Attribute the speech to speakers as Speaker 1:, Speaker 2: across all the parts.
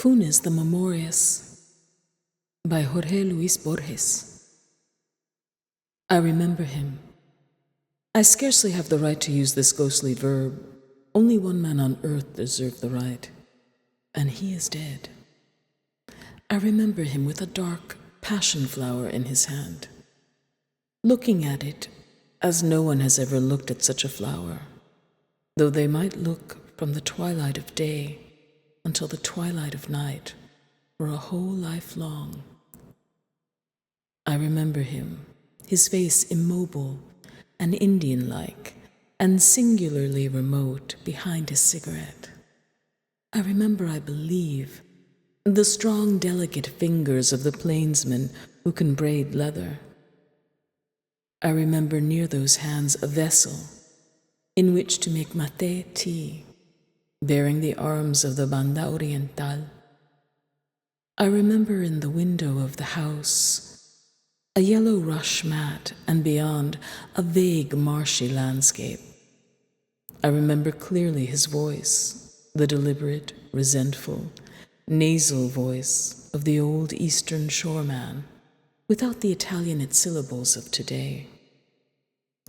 Speaker 1: Funes the Memorious by Jorge Luis Borges. I remember him. I scarcely have the right to use this ghostly verb. Only one man on earth deserved the right, and he is dead. I remember him with a dark passion flower in his hand, looking at it as no one has ever looked at such a flower, though they might look from the twilight of day until the twilight of night, or a whole life long. I remember him, his face immobile and Indian-like, and singularly remote behind his cigarette. I remember, I believe, the strong, delicate fingers of the plainsman who can braid leather. I remember near those hands a vessel in which to make mate tea, bearing the arms of the Banda Oriental. I remember in the window of the house a yellow rush mat, and beyond a vague marshy landscape. I remember clearly his voice, the deliberate, resentful, nasal voice of the old Eastern shoreman, without the Italianate syllables of today.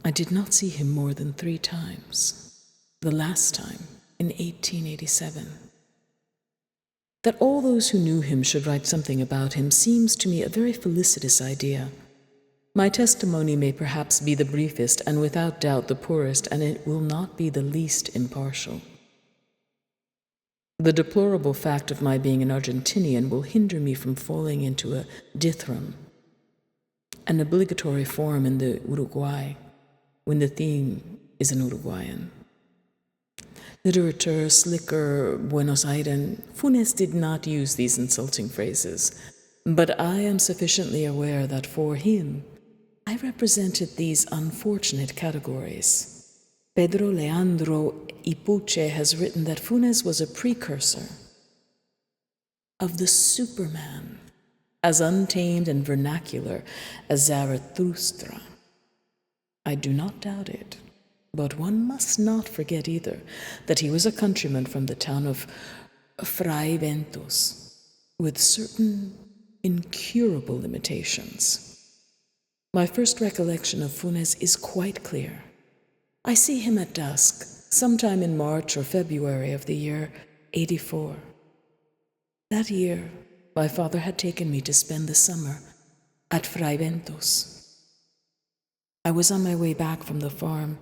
Speaker 1: I did not see him more than 3 times, the last time in 1887. That all those who knew him should write something about him seems to me a very felicitous idea. My testimony may perhaps be the briefest and without doubt the poorest, and it will not be the least impartial. The deplorable fact of my being an Argentinian will hinder me from falling into a dithyramb, an obligatory form in the Uruguay, when the theme is an Uruguayan. Literature, slicker, Buenos Aires, Funes did not use these insulting phrases, but I am sufficiently aware that for him, I represented these unfortunate categories. Pedro Leandro Ipuche has written that Funes was a precursor of the Superman, as untamed and vernacular as Zarathustra. I do not doubt it. But one must not forget either that he was a countryman from the town of Fraiventos, with certain incurable limitations. My first recollection of Funes is quite clear. I see him at dusk, sometime in March or February of the year 84. That year, my father had taken me to spend the summer at Fraiventos. I was on my way back from the farm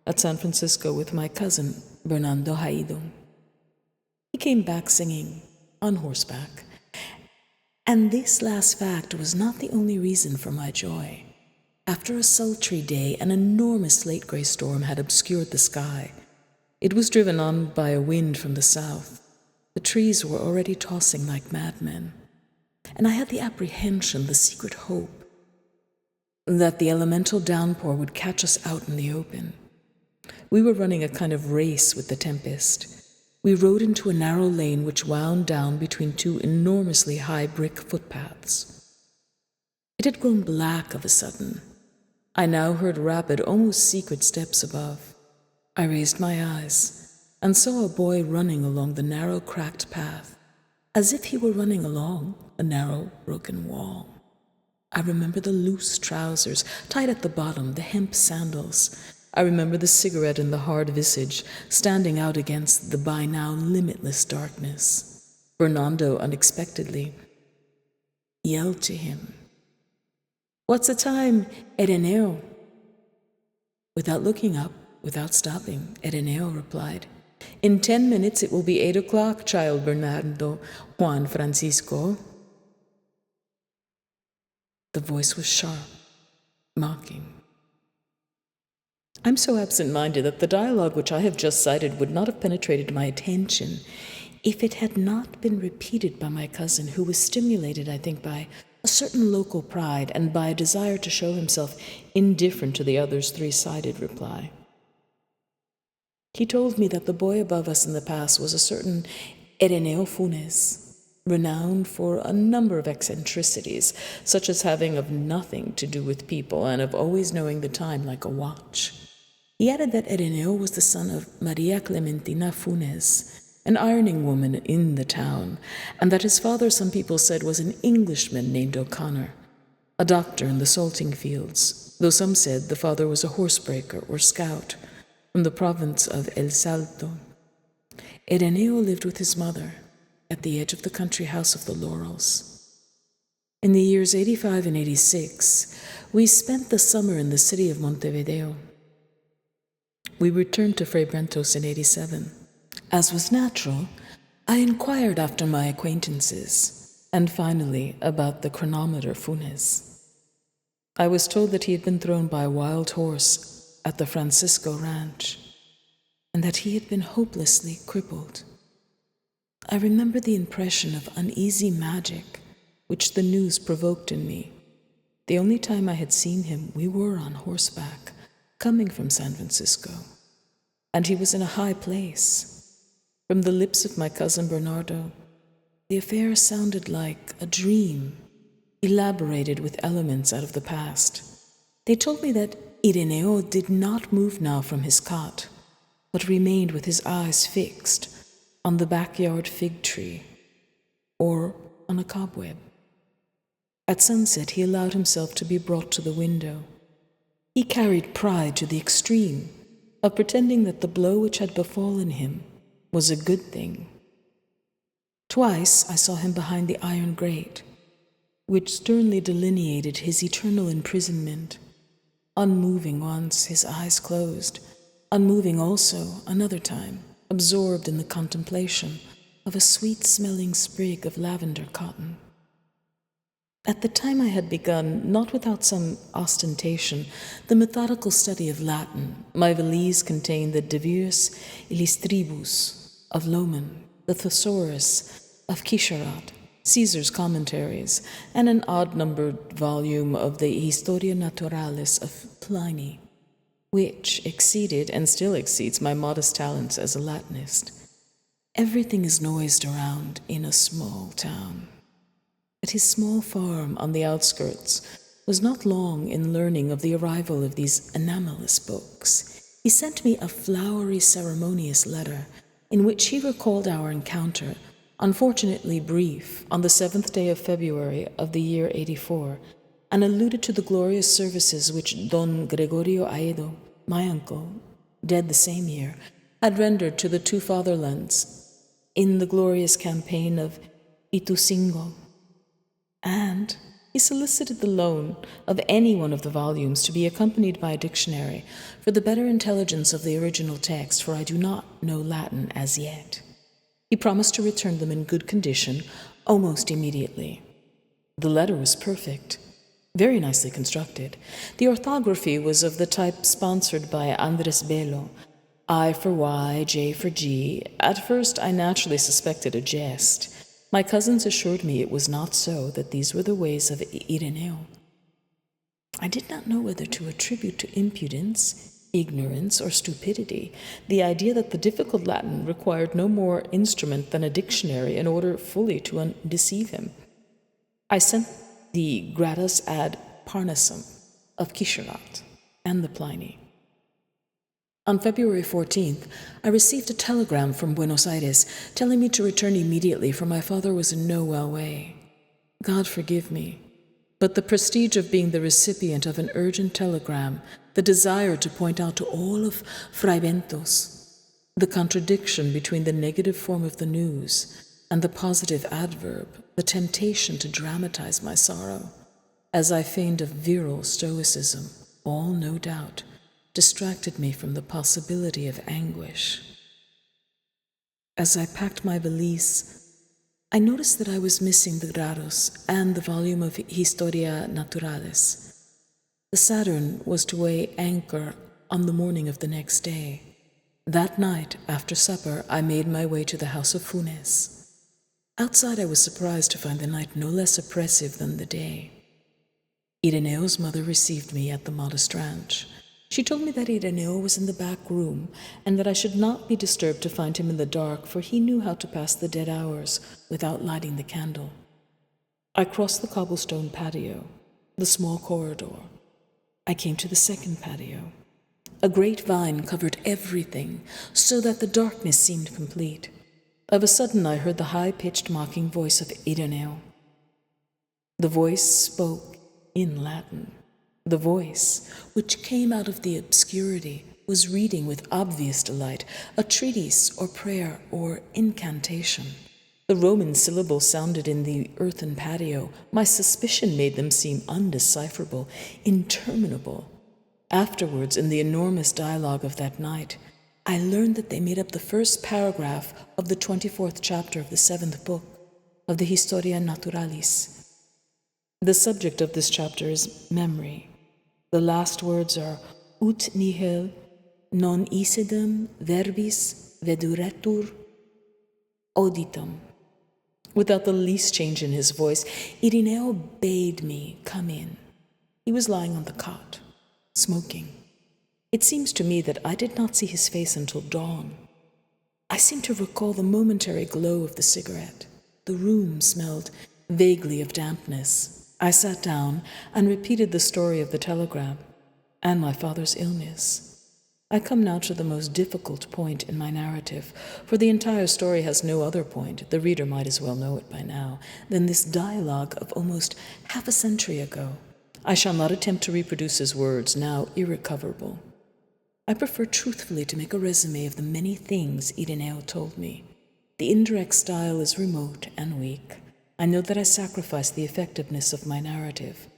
Speaker 1: at San Francisco with my cousin, Bernardo Haido. He came back singing, on horseback, and this last fact was not the only reason for my joy. After a sultry day, an enormous late gray storm had obscured the sky. It was driven on by a wind from the south. The trees were already tossing like madmen, and I had the apprehension, the secret hope, that the elemental downpour would catch us out in the open. We were running a kind of race with the tempest. We rode into a narrow lane which wound down between 2 enormously high brick footpaths. It had grown black of a sudden. I now heard rapid, almost secret steps above. I raised my eyes and saw a boy running along the narrow, cracked path, as if he were running along a narrow, broken wall. I remember the loose trousers, tight at the bottom, the hemp sandals. I remember the cigarette in the hard visage, standing out against the by now limitless darkness. Bernardo unexpectedly yelled to him, "What's the time, Ireneo?" Without looking up, without stopping, Ireneo replied, "In 10 minutes it will be 8 o'clock, child Bernardo Juan Francisco." The voice was sharp, mocking. I'm so absent-minded that the dialogue which I have just cited would not have penetrated my attention if it had not been repeated by my cousin, who was stimulated, I think, by a certain local pride and by a desire to show himself indifferent to the other's 3-sided reply. He told me that the boy above us in the pass was a certain Ireneo Funes, renowned for a number of eccentricities, such as having of nothing to do with people and of always knowing the time like a watch. He added that Ireneo was the son of Maria Clementina Funes, an ironing woman in the town, and that his father, some people said, was an Englishman named O'Connor, a doctor in the salting fields, though some said the father was a horsebreaker or scout from the province of El Salto. Ireneo lived with his mother at the edge of the country house of the Laurels. In the years 85 and 86, we spent the summer in the city of Montevideo. We returned to Fray Brentos in 87. As was natural, I inquired after my acquaintances, and finally about the chronometer Funes. I was told that he had been thrown by a wild horse at the Francisco Ranch, and that he had been hopelessly crippled. I remember the impression of uneasy magic which the news provoked in me. The only time I had seen him, we were on horseback, coming from San Francisco, and he was in a high place. From the lips of my cousin Bernardo, the affair sounded like a dream, elaborated with elements out of the past. They told me that Ireneo did not move now from his cot, but remained with his eyes fixed on the backyard fig tree or on a cobweb. At sunset, he allowed himself to be brought to the window. He carried pride to the extreme of pretending that the blow which had befallen him was a good thing. Twice I saw him behind the iron grate, which sternly delineated his eternal imprisonment, unmoving once, his eyes closed, unmoving also another time, absorbed in the contemplation of a sweet-smelling sprig of lavender cotton. At the time I had begun, not without some ostentation, the methodical study of Latin. My valise contained the De Viris Illustribus of Loman, the Thesaurus of Quicherat, Caesar's Commentaries, and an odd-numbered volume of the Historia Naturalis of Pliny, which exceeded and still exceeds my modest talents as a Latinist. Everything is noised around in a small town. At his small farm on the outskirts was not long in learning of the arrival of these anomalous books. He sent me a flowery, ceremonious letter in which he recalled our encounter, unfortunately brief, on the 7th day of February of the year 84, and alluded to the glorious services which Don Gregorio Aedo, my uncle, dead the same year, had rendered to the two fatherlands in the glorious campaign of Ituzingo. And he solicited the loan of any one of the volumes to be accompanied by a dictionary for the better intelligence of the original text, for I do not know Latin as yet. He promised to return them in good condition almost immediately. The letter was perfect, very nicely constructed. The orthography was of the type sponsored by Andres Bello, I for Y, J for G. At first I naturally suspected a jest. My cousins assured me it was not so, that these were the ways of Ireneo. I did not know whether to attribute to impudence, ignorance, or stupidity the idea that the difficult Latin required no more instrument than a dictionary in order fully to undeceive him. I sent the Gradus ad Parnassum of Quicherat and the Pliny. On February 14th, I received a telegram from Buenos Aires telling me to return immediately, for my father was in no well way. God forgive me, but the prestige of being the recipient of an urgent telegram, the desire to point out to all of Fray Bentos the contradiction between the negative form of the news and the positive adverb, the temptation to dramatize my sorrow, as I feigned a virile stoicism, all, no doubt, distracted me from the possibility of anguish. As I packed my valise, I noticed that I was missing the Grados and the volume of Historia Naturalis. The Saturn was to weigh anchor on the morning of the next day. That night, after supper, I made my way to the house of Funes. Outside, I was surprised to find the night no less oppressive than the day. Ireneo's mother received me at the modest ranch. She told me that Ireneo was in the back room, and that I should not be disturbed to find him in the dark, for he knew how to pass the dead hours without lighting the candle. I crossed the cobblestone patio, the small corridor. I came to the second patio. A great vine covered everything, so that the darkness seemed complete. Of a sudden I heard the high-pitched mocking voice of Ireneo. The voice spoke in Latin. The voice, which came out of the obscurity, was reading with obvious delight a treatise or prayer or incantation. The Roman syllables sounded in the earthen patio. My suspicion made them seem undecipherable, interminable. Afterwards, in the enormous dialogue of that night, I learned that they made up the first paragraph of the 24th chapter of the 7th book of the Historia Naturalis. The subject of this chapter is memory. The last words are ut nihil non isidem verbis veduretur auditum. Without the least change in his voice, Ireneo bade me come in. He was lying on the cot, smoking. It seems to me that I did not see his face until dawn. I seem to recall the momentary glow of the cigarette. The room smelled vaguely of dampness. I sat down and repeated the story of the telegram and my father's illness. I come now to the most difficult point in my narrative, for the entire story has no other point, the reader might as well know it by now, than this dialogue of almost half a century ago. I shall not attempt to reproduce his words, now irrecoverable. I prefer truthfully to make a resume of the many things Ireneo told me. The indirect style is remote and weak. I know that I sacrifice the effectiveness of my narrative.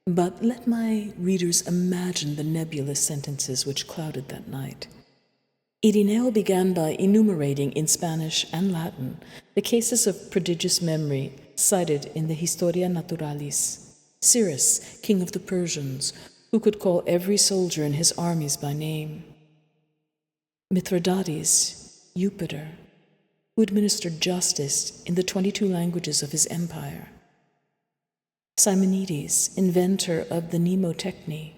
Speaker 1: But let my readers imagine the nebulous sentences which clouded that night. Ireneo began by enumerating in Spanish and Latin the cases of prodigious memory cited in the Historia Naturalis. Cyrus, king of the Persians, who could call every soldier in his armies by name. Mithridates, Jupiter, who administered justice in the 22 languages of his empire. Simonides, inventor of the mnemotechny.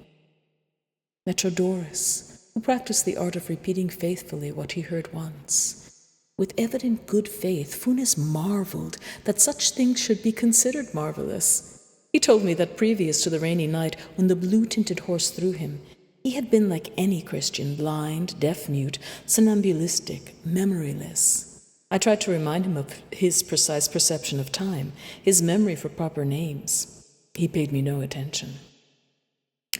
Speaker 1: Metrodorus, who practiced the art of repeating faithfully what he heard once. With evident good faith, Funes marveled that such things should be considered marvelous. He told me that previous to the rainy night when the blue-tinted horse threw him, he had been like any Christian, blind, deaf-mute, somnambulistic, memoryless. I tried to remind him of his precise perception of time, his memory for proper names. He paid me no attention.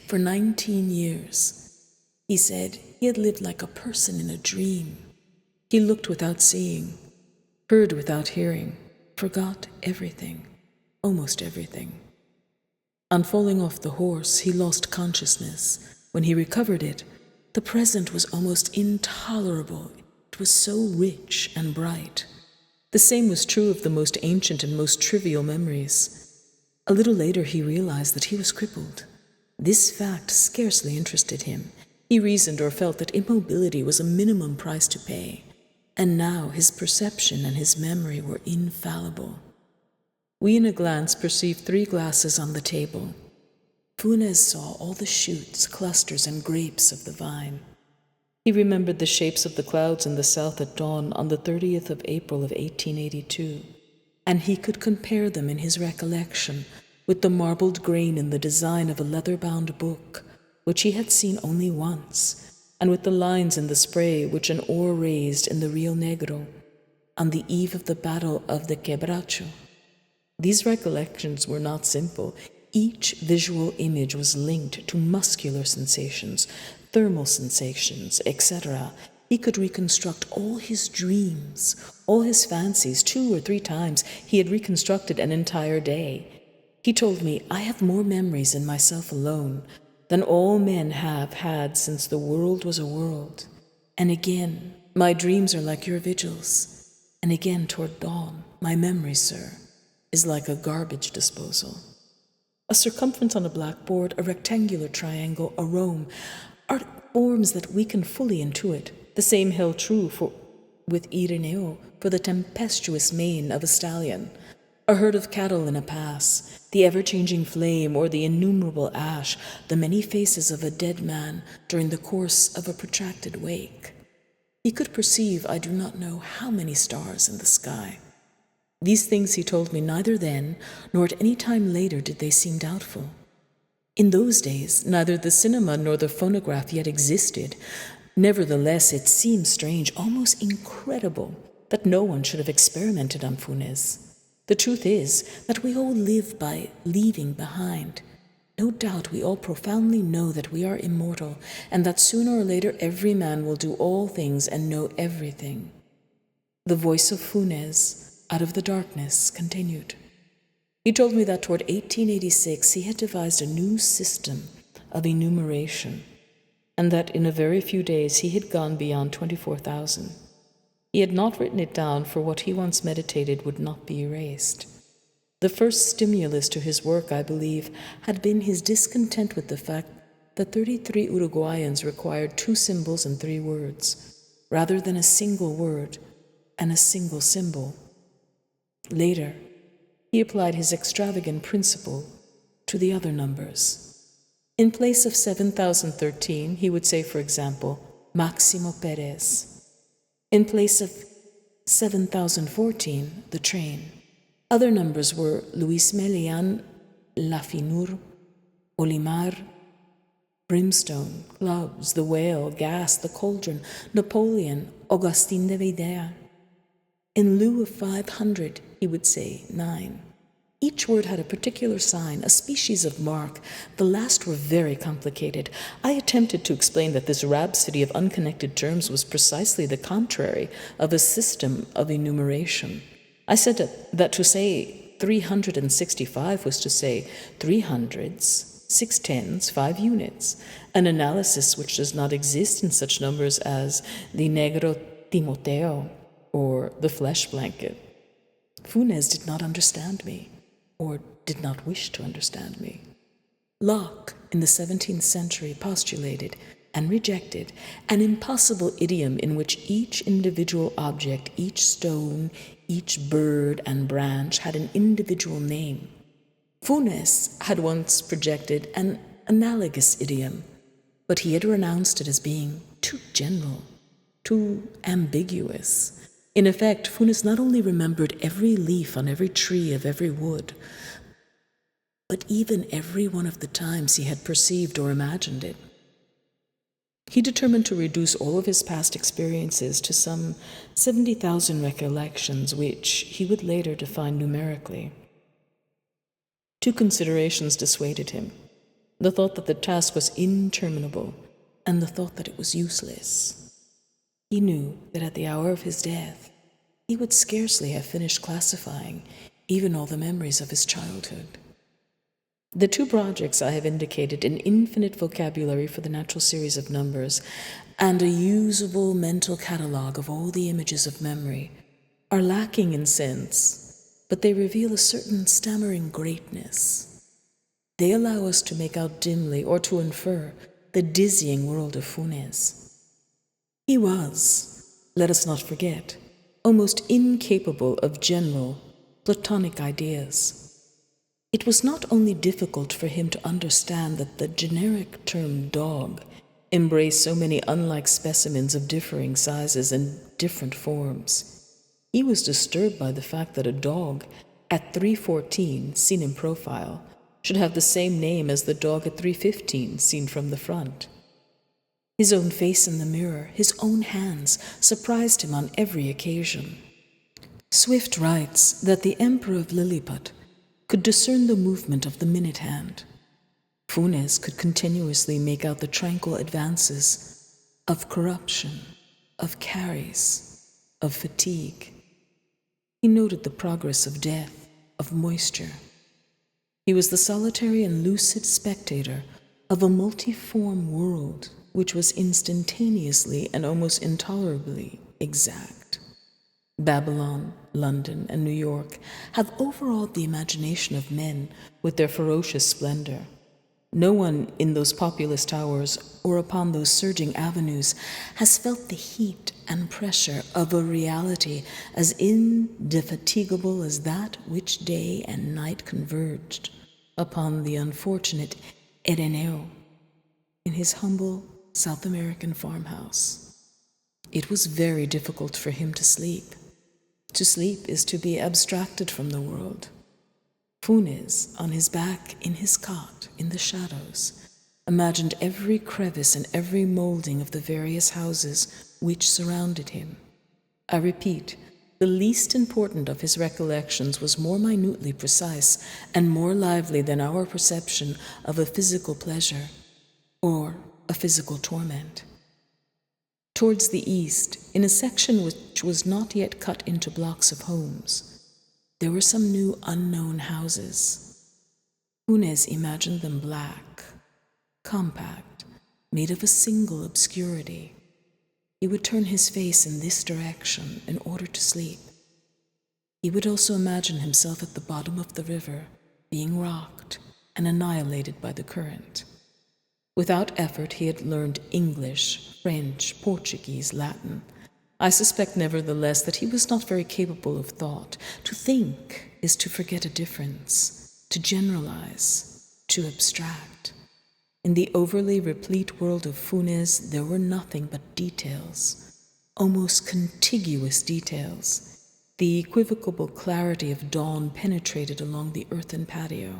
Speaker 1: For 19 years, he said, he had lived like a person in a dream. He looked without seeing, heard without hearing, forgot everything, almost everything. On falling off the horse, he lost consciousness. When he recovered it, the present was almost intolerable. It was so rich and bright. The same was true of the most ancient and most trivial memories. A little later he realized that he was crippled. This fact scarcely interested him. He reasoned or felt that immobility was a minimum price to pay, and now his perception and his memory were infallible. We in a glance perceived 3 glasses on the table. Funes saw all the shoots, clusters, and grapes of the vine. He remembered the shapes of the clouds in the south at dawn on the 30th of April of 1882, and he could compare them in his recollection with the marbled grain in the design of a leather-bound book, which he had seen only once, and with the lines in the spray which an oar raised in the Rio Negro on the eve of the Battle of the Quebracho. These recollections were not simple. Each visual image was linked to muscular sensations, thermal sensations, etc. He could reconstruct all his dreams, all his fancies. 2 or 3 times he had reconstructed an entire day. He told me, I have more memories in myself alone than all men have had since the world was a world. And again, my dreams are like your vigils. And again, toward dawn, my memory, sir, is like a garbage disposal. A circumference on a blackboard, a rectangular triangle, a rome, are forms that we can fully intuit. The same held true with Ireneo for the tempestuous mane of a stallion, a herd of cattle in a pass, the ever-changing flame or the innumerable ash, the many faces of a dead man during the course of a protracted wake. He could perceive I do not know how many stars in the sky. These things he told me neither then nor at any time later did they seem doubtful. In those days, neither the cinema nor the phonograph yet existed. Nevertheless, it seemed strange, almost incredible, that no one should have experimented on Funes. The truth is that we all live by leaving behind. No doubt we all profoundly know that we are immortal, and that sooner or later every man will do all things and know everything. The voice of Funes, out of the darkness, continued. He told me that toward 1886 he had devised a new system of enumeration, and that in a very few days he had gone beyond 24,000. He had not written it down, for what he once meditated would not be erased. The first stimulus to his work, I believe, had been his discontent with the fact that 33 Uruguayans required 2 symbols and 3 words, rather than a single word and a single symbol. Later, he applied his extravagant principle to the other numbers. In place of 7,013, he would say, for example, Máximo Pérez. In place of 7,014, the train. Other numbers were Luis Melian, Lafinur, Olimar, Brimstone, Clubs, The Whale, Gas, The Cauldron, Napoleon, Augustin de Videa. In lieu of 500, he would say 9. Each word had a particular sign, a species of mark. The last were very complicated. I attempted to explain that this rhapsody of unconnected terms was precisely the contrary of a system of enumeration. I said that to say 365 was to say 3 hundreds, 6 tens, 5 units, an analysis which does not exist in such numbers as the Negro Timoteo or the flesh blanket. Funes did not understand me, or did not wish to understand me. Locke, in the 17th century, postulated and rejected an impossible idiom in which each individual object, each stone, each bird and branch had an individual name. Funes had once projected an analogous idiom, but he had renounced it as being too general, too ambiguous. In effect, Funes not only remembered every leaf on every tree of every wood, but even every one of the times he had perceived or imagined it. He determined to reduce all of his past experiences to some 70,000 recollections, which he would later define numerically. 2 considerations dissuaded him: the thought that the task was interminable, and the thought that it was useless. He knew that at the hour of his death, he would scarcely have finished classifying even all the memories of his childhood. The 2 projects I have indicated, an infinite vocabulary for the natural series of numbers and a usable mental catalogue of all the images of memory, are lacking in sense, but they reveal a certain stammering greatness. They allow us to make out dimly, or to infer, the dizzying world of Funes. He was, let us not forget, almost incapable of general, Platonic ideas. It was not only difficult for him to understand that the generic term dog embraced so many unlike specimens of differing sizes and different forms. He was disturbed by the fact that a dog at 314, seen in profile, should have the same name as the dog at 315, seen from the front. His own face in the mirror, his own hands, surprised him on every occasion. Swift writes that the Emperor of Lilliput could discern the movement of the minute hand. Funes could continuously make out the tranquil advances of corruption, of caries, of fatigue. He noted the progress of death, of moisture. He was the solitary and lucid spectator of a multiform world which was instantaneously and almost intolerably exact. Babylon, London, and New York have overawed the imagination of men with their ferocious splendor. No one in those populous towers or upon those surging avenues has felt the heat and pressure of a reality as indefatigable as that which day and night converged upon the unfortunate Ireneo in his humble South American farmhouse. It was very difficult for him to sleep. To sleep is to be abstracted from the world. Funes, on his back in his cot in the shadows, imagined every crevice and every molding of the various houses which surrounded him. I repeat, the least important of his recollections was more minutely precise and more lively than our perception of a physical pleasure or a physical torment. Towards the east, in a section which was not yet cut into blocks of homes, there were some new unknown houses. Funes imagined them black, compact, made of a single obscurity. He would turn his face in this direction in order to sleep. He would also imagine himself at the bottom of the river, being rocked and annihilated by the current. Without effort, he had learned English, French, Portuguese, Latin. I suspect, nevertheless, that he was not very capable of thought. To think is to forget a difference, to generalize, to abstract. In the overly replete world of Funes, there were nothing but details, almost contiguous details. The equivocal clarity of dawn penetrated along the earthen patio.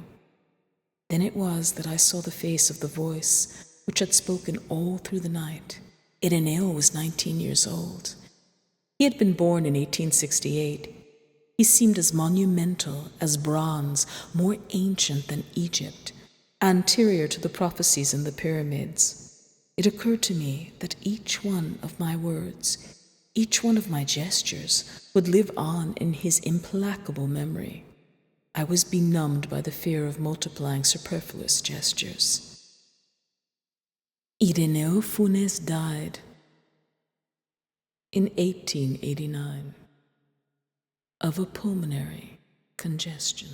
Speaker 1: Then it was that I saw the face of the voice which had spoken all through the night. Ireneo was 19 years old. He had been born in 1868. He seemed as monumental as bronze, more ancient than Egypt, anterior to the prophecies in the pyramids. It occurred to me that each one of my words, each one of my gestures, would live on in his implacable memory. I was benumbed by the fear of multiplying superfluous gestures. Ireneo Funes died in 1889 of a pulmonary congestion.